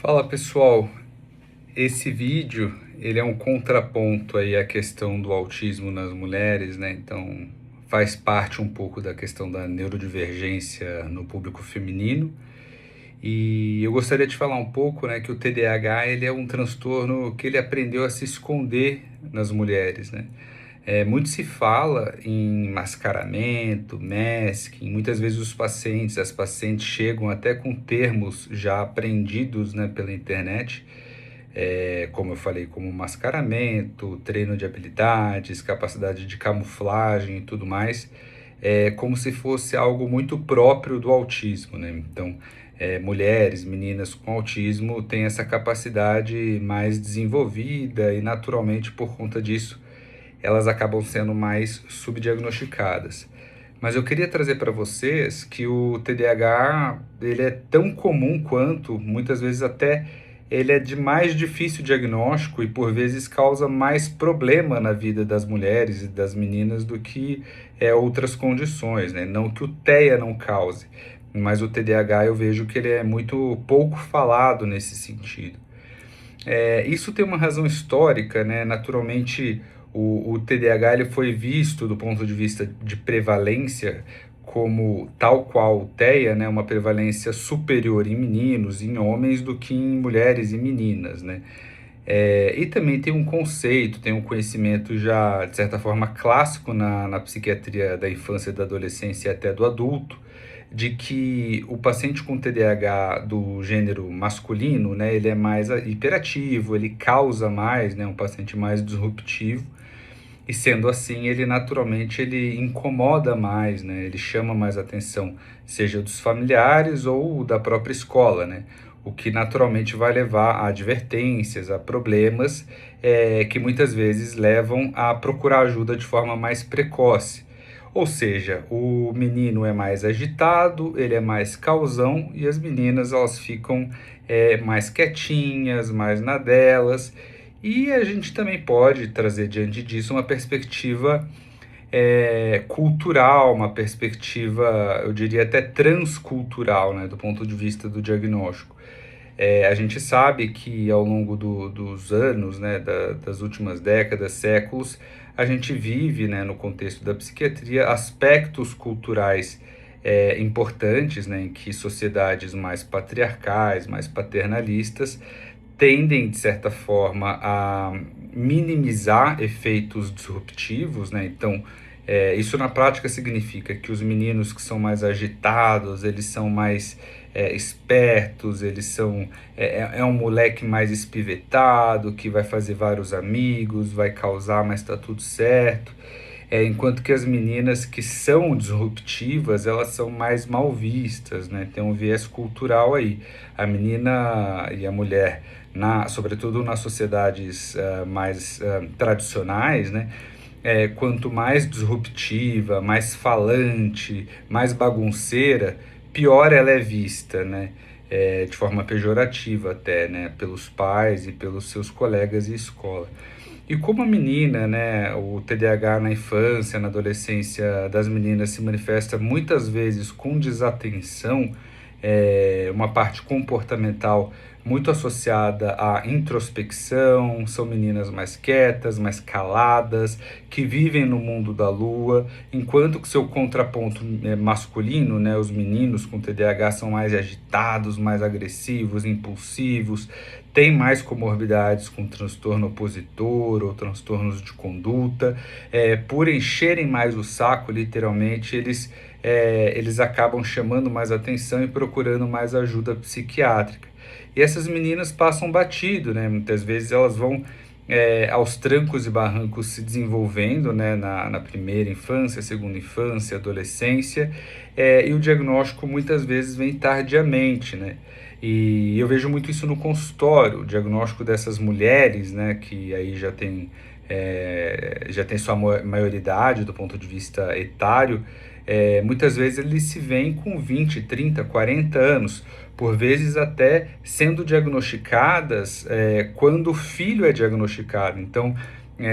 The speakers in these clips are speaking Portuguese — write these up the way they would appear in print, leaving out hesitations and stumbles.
Fala pessoal, esse vídeo ele é um contraponto aí à questão do autismo nas mulheres, né? Então faz parte um pouco da questão da neurodivergência no público feminino. E eu gostaria de falar um pouco, né, que o TDAH ele é um transtorno que ele aprendeu a se esconder nas mulheres, né? Muito se fala em mascaramento, masking, muitas vezes as pacientes chegam até com termos já aprendidos, né, pela internet, como eu falei, como mascaramento, treino de habilidades, capacidade de camuflagem e tudo mais, como se fosse algo muito próprio do autismo, né? Então, mulheres, meninas com autismo têm essa capacidade mais desenvolvida e, naturalmente, por conta disso, elas acabam sendo mais subdiagnosticadas. Mas eu queria trazer para vocês que o TDAH ele é tão comum quanto, muitas vezes até ele é de mais difícil diagnóstico e por vezes causa mais problema na vida das mulheres e das meninas do que outras condições, né? Não que o TEA não cause, mas o TDAH eu vejo que ele é muito pouco falado nesse sentido. Isso tem uma razão histórica, né? Naturalmente, o TDAH ele foi visto do ponto de vista de prevalência como tal qual o TEA, né? Uma prevalência superior em meninos, em homens, do que em mulheres e meninas, né? E também tem um conceito, tem um conhecimento já, de certa forma, clássico na psiquiatria da infância e da adolescência e até do adulto, de que o paciente com TDAH do gênero masculino, né, ele é mais hiperativo, ele causa mais, né, um paciente mais disruptivo, e sendo assim, ele naturalmente ele incomoda mais, né, ele chama mais atenção, seja dos familiares ou da própria escola, né, o que naturalmente vai levar a advertências, a problemas que muitas vezes levam a procurar ajuda de forma mais precoce. Ou seja, o menino é mais agitado, ele é mais causão e as meninas elas ficam mais quietinhas, mais na delas. E a gente também pode trazer diante disso uma perspectiva cultural, uma perspectiva, eu diria até transcultural, né, do ponto de vista do diagnóstico. A gente sabe que ao longo dos anos, né, das últimas décadas, séculos, a gente vive, né, no contexto da psiquiatria, aspectos culturais importantes, né, em que sociedades mais patriarcais, mais paternalistas, tendem, de certa forma, a minimizar efeitos disruptivos, né? Então, isso na prática significa que os meninos que são mais agitados, eles são mais espertos, eles são um moleque mais espivetado, que vai fazer vários amigos, vai causar, mas tá tudo certo. Enquanto que as meninas que são disruptivas, elas são mais mal vistas, né? Tem um viés cultural aí. A menina e a mulher, sobretudo nas sociedades mais tradicionais, né? Quanto mais disruptiva, mais falante, mais bagunceira, pior ela é vista, né? De forma pejorativa até, né? Pelos pais e pelos seus colegas de escola. E como a menina, né, o TDAH na infância, na adolescência das meninas se manifesta muitas vezes com desatenção, uma parte comportamental muito associada à introspecção, são meninas mais quietas, mais caladas, que vivem no mundo da lua, enquanto que seu contraponto masculino, né, os meninos com TDAH são mais agitados, mais agressivos, impulsivos, têm mais comorbidades com transtorno opositor ou transtornos de conduta, por encherem mais o saco, literalmente, eles acabam chamando mais atenção e procurando mais ajuda psiquiátrica. E essas meninas passam batido, né? Muitas vezes elas vão aos trancos e barrancos se desenvolvendo, né? Na primeira infância, segunda infância, adolescência, e o diagnóstico muitas vezes vem tardiamente, né? E eu vejo muito isso no consultório, o diagnóstico dessas mulheres, né? Que aí já tem sua maioridade do ponto de vista etário, muitas vezes eles se veem com 20, 30, 40 anos, por vezes até sendo diagnosticadas quando o filho é diagnosticado. Então,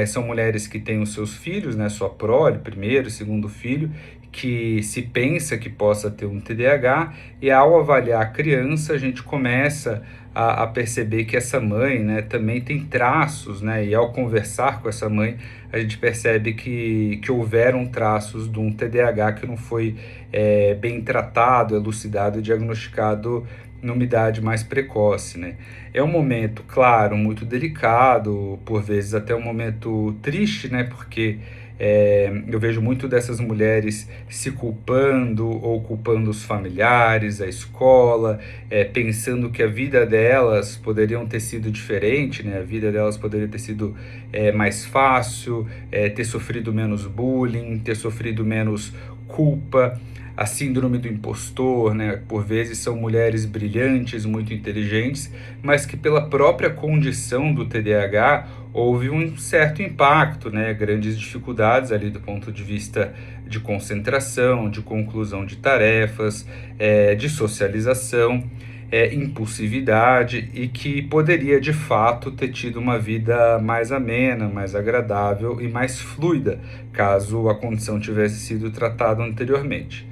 são mulheres que têm os seus filhos, né, sua prole, primeiro, segundo filho, que se pensa que possa ter um TDAH, e ao avaliar a criança, a gente começa a perceber que essa mãe, né, também tem traços, né, e ao conversar com essa mãe, a gente percebe que houveram traços de um TDAH que não foi bem tratado, elucidado e diagnosticado numa idade mais precoce, né? É um momento, claro, muito delicado, por vezes até um momento triste, né? Porque eu vejo muito dessas mulheres se culpando ou culpando os familiares, a escola, pensando que a vida delas poderiam ter sido diferente, né? A vida delas poderia ter sido mais fácil, ter sofrido menos bullying, ter sofrido menos culpa, a síndrome do impostor, né? Por vezes são mulheres brilhantes, muito inteligentes, mas que pela própria condição do TDAH houve um certo impacto, né? Grandes dificuldades ali do ponto de vista de concentração, de conclusão de tarefas, de socialização, impulsividade, e que poderia de fato ter tido uma vida mais amena, mais agradável e mais fluida, caso a condição tivesse sido tratada anteriormente.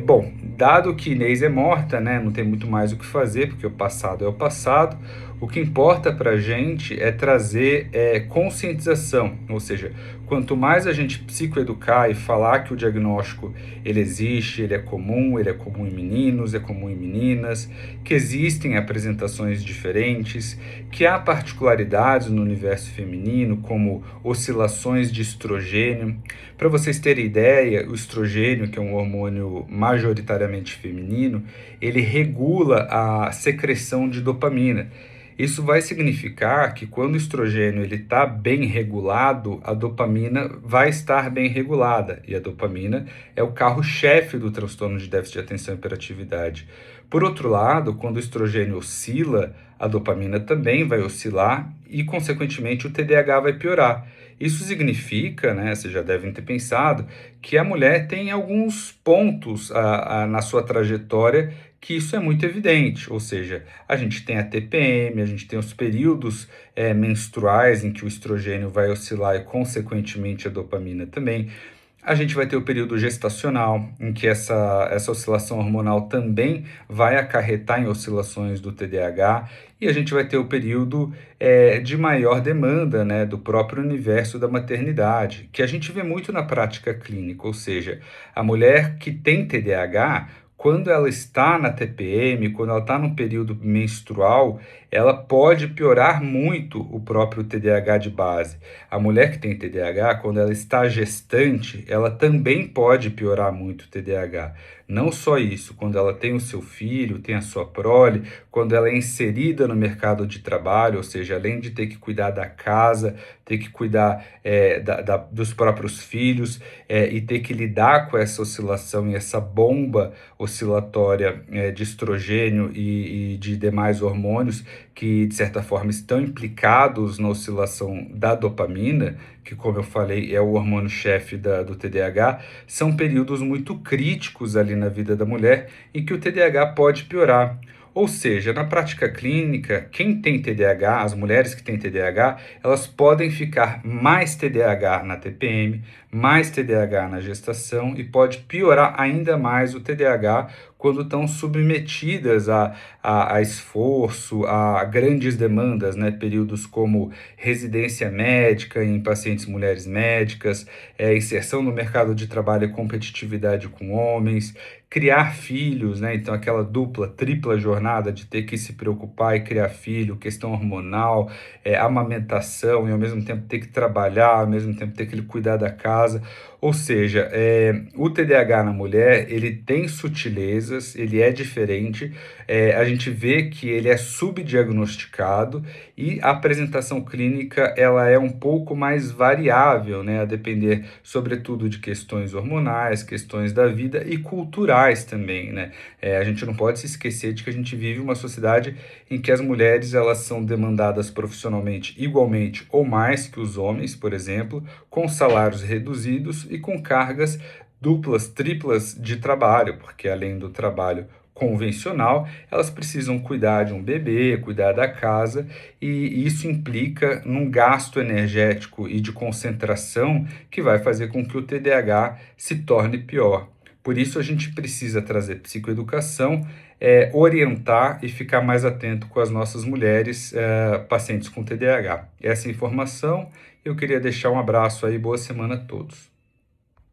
Bom, dado que Inês é morta, né, não tem muito mais o que fazer, porque o passado é o passado. O que importa para a gente é trazer conscientização, ou seja, quanto mais a gente psicoeducar e falar que o diagnóstico ele existe, ele é comum em meninos, é comum em meninas, que existem apresentações diferentes, que há particularidades no universo feminino, como oscilações de estrogênio. Para vocês terem ideia, o estrogênio, que é um hormônio majoritariamente feminino, ele regula a secreção de dopamina. Isso vai significar que quando o estrogênio está bem regulado, a dopamina vai estar bem regulada. E a dopamina é o carro-chefe do transtorno de déficit de atenção e hiperatividade. Por outro lado, quando o estrogênio oscila, a dopamina também vai oscilar e, consequentemente, o TDAH vai piorar. Isso significa, né, vocês já devem ter pensado, que a mulher tem alguns pontos na sua trajetória que isso é muito evidente, ou seja, a gente tem a TPM, a gente tem os períodos menstruais em que o estrogênio vai oscilar e, consequentemente, a dopamina também. A gente vai ter o período gestacional, em que essa oscilação hormonal também vai acarretar em oscilações do TDAH, e a gente vai ter o período de maior demanda, né, do próprio universo da maternidade, que a gente vê muito na prática clínica, ou seja, a mulher que tem TDAH, quando ela está na TPM, quando ela está no período menstrual, ela pode piorar muito o próprio TDAH de base. A mulher que tem TDAH, quando ela está gestante, ela também pode piorar muito o TDAH. Não só isso, quando ela tem o seu filho, tem a sua prole, quando ela é inserida no mercado de trabalho, ou seja, além de ter que cuidar da casa, ter que cuidar dos próprios filhos e ter que lidar com essa oscilação e essa bomba oscilatória de estrogênio e de demais hormônios que, de certa forma, estão implicados na oscilação da dopamina, que, como eu falei, é o hormônio-chefe do TDAH, são períodos muito críticos ali na vida da mulher em que o TDAH pode piorar. Ou seja, na prática clínica, quem tem TDAH, as mulheres que têm TDAH, elas podem ficar mais TDAH na TPM, mais TDAH na gestação, e pode piorar ainda mais o TDAH quando estão submetidas a esforço, a grandes demandas, né? Períodos como residência médica em pacientes mulheres médicas, inserção no mercado de trabalho e competitividade com homens, criar filhos, né? Então aquela dupla, tripla jornada de ter que se preocupar e criar filho, questão hormonal, amamentação, e ao mesmo tempo ter que trabalhar, ao mesmo tempo ter que cuidar da casa. Ou seja, o TDAH na mulher, ele tem sutilezas, ele é diferente, a gente vê que ele é subdiagnosticado e a apresentação clínica ela é um pouco mais variável, né, a depender sobretudo de questões hormonais, questões da vida e culturais também, né. A gente não pode se esquecer de que a gente vive uma sociedade em que as mulheres elas são demandadas profissionalmente igualmente ou mais que os homens, por exemplo, com salários reduzidos e com cargas duplas, triplas de trabalho, porque além do trabalho convencional, elas precisam cuidar de um bebê, cuidar da casa, e isso implica num gasto energético e de concentração que vai fazer com que o TDAH se torne pior. Por isso, a gente precisa trazer psicoeducação, orientar e ficar mais atento com as nossas mulheres pacientes com TDAH. Essa informação, eu queria deixar um abraço aí, boa semana a todos.